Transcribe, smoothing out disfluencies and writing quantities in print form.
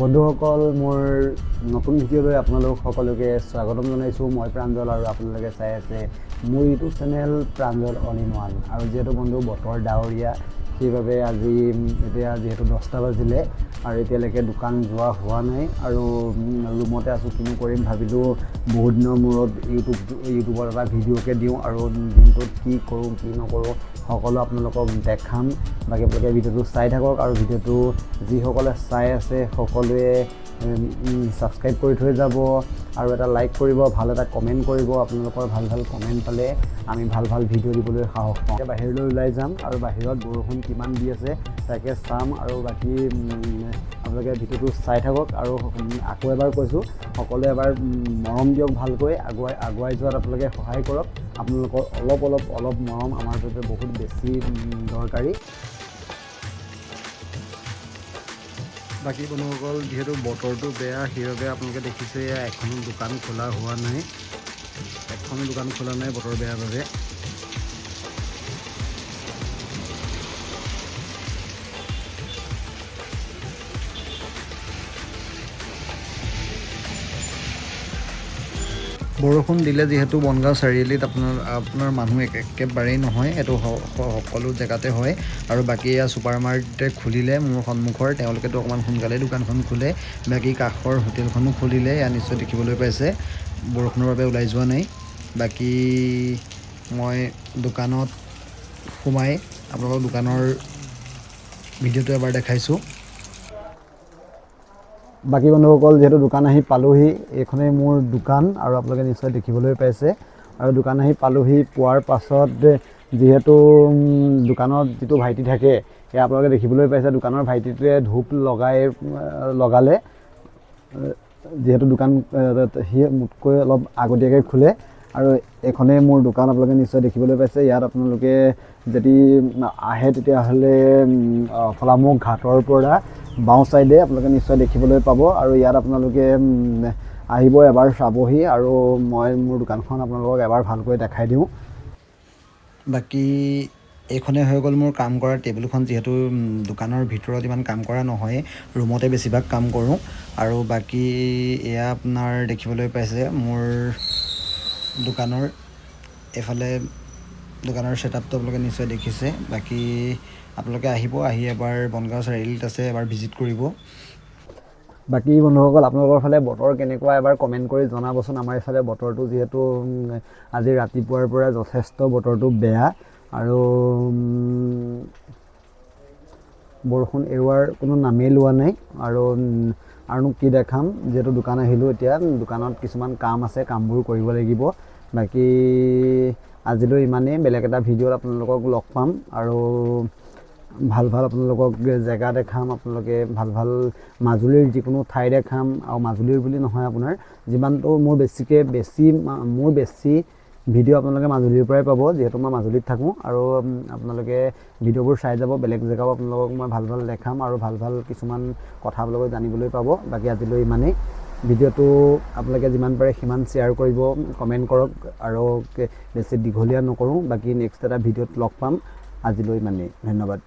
বন্ধুসকল, মোৰ নতুন ভিডিঅ'লৈ আপোনালোক সকলোকে স্বাগতম জনাইছোঁ। মই প্ৰাঞ্জল আৰু আপোনালোকে চাই আছে মোৰ YouTube channel Pranjal all in one. আৰু যিহেতু বন্ধু বতৰ ডাৱৰীয়া, সেইবাবে আজি এতিয়া যিহেতু 10টা বাজিলে আৰু এতিয়ালৈকে দোকান যোৱা হোৱা নাই আৰু ৰুমতে আছোঁ। কিনো কৰিম ভাবিলোঁ, বহুত দিনৰ মূৰত ইউটিউবত এটা ভিডিঅ'কে দিওঁ আৰু দিনটোত কি কৰোঁ কি নকৰোঁ সকলো আপোনালোকক দেখাম। বাকী আপোনালোকে ভিডিঅ'টো চাই থাকক আৰু ভিডিঅ'টো যিসকলে চাই আছে সকলোৱে ছাবস্ক্ৰাইব কৰি থৈ যাব আৰু এটা লাইক কৰিব, ভাল এটা কমেণ্ট কৰিব। আপোনালোকৰ ভাল ভাল কমেণ্ট পালে আমি ভাল ভাল ভিডিঅ' দিবলৈ সাহস পাওঁ। এতিয়া বাহিৰলৈ ওলাই যাম আৰু বাহিৰত বৰষুণ কিমান দি আছে তাকে চাম আৰু বাকী আপোনালোকে ভিডিঅ'টো চাই থাকক। আৰু আকৌ এবাৰ কৈছোঁ, সকলোৱে এবাৰ মৰম দিয়ক, ভালকৈ আগুৱাই যোৱাত আপোনালোকে সহায় কৰক। আপোনালোকৰ অলপ মৰম আমাৰ বাবে বহুত বেছি দৰকাৰী। বাকী বন্ধুসকল, যিহেতু বতৰটো বেয়া সেইবাবে আপোনালোকে দেখিছে এখনো দোকান খোলা হোৱা নাই, বতৰ বেয়াৰ বাবে। বৰষুণ দিলে যিহেতু বনগাঁও চাৰিআলিত আপোনাৰ মানুহ একেবাৰেই নহয়, এইটো সকলো জেগাতে হয়। আৰু বাকী এয়া ছুপাৰ মাৰ্কেট খুলিলে মোৰ সন্মুখৰ, তেওঁলোকেতো অকণমান সোনকালে দোকানখন খোলে। বাকী কাষৰ হোটেলখনো খুলিলে, এয়া নিশ্চয় দেখিবলৈ পাইছে। বৰষুণৰ বাবে ওলাই যোৱা নাই। বাকী মই দোকানত সোমাই আপোনালোকক দোকানৰ ভিডিঅ'টো এবাৰ দেখাইছোঁ। বাকী বন্ধুসকল, যিহেতু দোকান আহি পালোহি, এইখনেই মোৰ দোকান আৰু আপোনালোকে নিশ্চয় দেখিবলৈ পাইছে। আৰু দোকান আহি পালোহি, পোৱাৰ পাছত যিহেতু দোকানত যিটো ভাইটি থাকে সেয়া আপোনালোকে দেখিবলৈ পাইছে। দোকানৰ ভাইটিটোৱে ধূপ লগালে, যিহেতু দোকান সি মোতকৈ অলপ আগতীয়াকৈ খোলে। আৰু এইখনেই মোৰ দোকান, আপোনালোকে নিশ্চয় দেখিবলৈ পাইছে। ইয়াত আপোনালোকে যদি আহে তেতিয়াহ'লে ফলামুখ ঘাটৰ পৰা বাওঁ ছাইডে আপোনালোকে নিশ্চয় দেখিবলৈ পাব। আৰু ইয়াত আপোনালোকে আহিব, এবাৰ চাবহি আৰু মই মোৰ দোকানখন আপোনালোকক এবাৰ ভালকৈ দেখাই দিওঁ। বাকী এইখনেই হৈ গ'ল মোৰ কাম কৰা টেবুলখন। যিহেতু দোকানৰ ভিতৰত ইমান কাম কৰা নহয়, ৰুমতে বেছিভাগ কাম কৰোঁ। আৰু বাকী এয়া আপোনাৰ দেখিবলৈ পাইছে মোৰ দোকানৰ এইফালে দোকানৰ ছেটআপটো আপোনালোকে নিশ্চয় দেখিছে। বাকী আপোনালোকে আহি এবাৰ বনগাঁও চাৰিআলিত আছে, এবাৰ ভিজিট কৰিব। বাকী বন্ধুসকল, আপোনালোকৰ ফালে বতৰ কেনেকুৱা এবাৰ কমেণ্ট কৰি জনাবচোন। আমাৰ এইফালে বতৰটো যিহেতু আজি ৰাতিপুৱাৰ পৰা যথেষ্ট বতৰটো বেয়া আৰু বৰষুণ এৰোৱাৰ কোনো নামেই লোৱা নাই। আৰুনো কি দেখাম, যিহেতু দোকান আহিলোঁ, এতিয়া দোকানত কিছুমান কাম আছে, কামবোৰ কৰিব লাগিব। বাকী আজিলৈ ইমানেই। বেলেগ এটা ভিডিঅ'ত আপোনালোকক লগ পাম আৰু ভাল আপোনালোকক জেগা দেখাম। আপোনালোকে ভাল মাজুলীৰ যিকোনো ঠাই দেখাম। আৰু মাজুলীৰ বুলি নহয়, আপোনাৰ যিমানটো মোৰ বেছি ভিডিঅ' আপোনালোকে মাজুলীৰ পৰাই পাব, যিহেতু মই মাজুলীত থাকোঁ। আৰু আপোনালোকে ভিডিঅ'বোৰ চাই যাব, বেলেগ জেগাও আপোনালোকক মই ভাল দেখাম আৰু ভাল কিছুমান কথা আপোনালোকে জানিবলৈ পাব। বাকী আজিলৈ ইমানেই। ভিডিঅ'টো আপোনালোকে যিমান পাৰে সিমান শ্বেয়াৰ কৰিব, কমেণ্ট কৰক আৰু বেছি দীঘলীয়া নকৰোঁ। বাকী নেক্সট এটা ভিডিঅ'ত লগ পাম। আজিলৈ ইমানেই, ধন্যবাদ।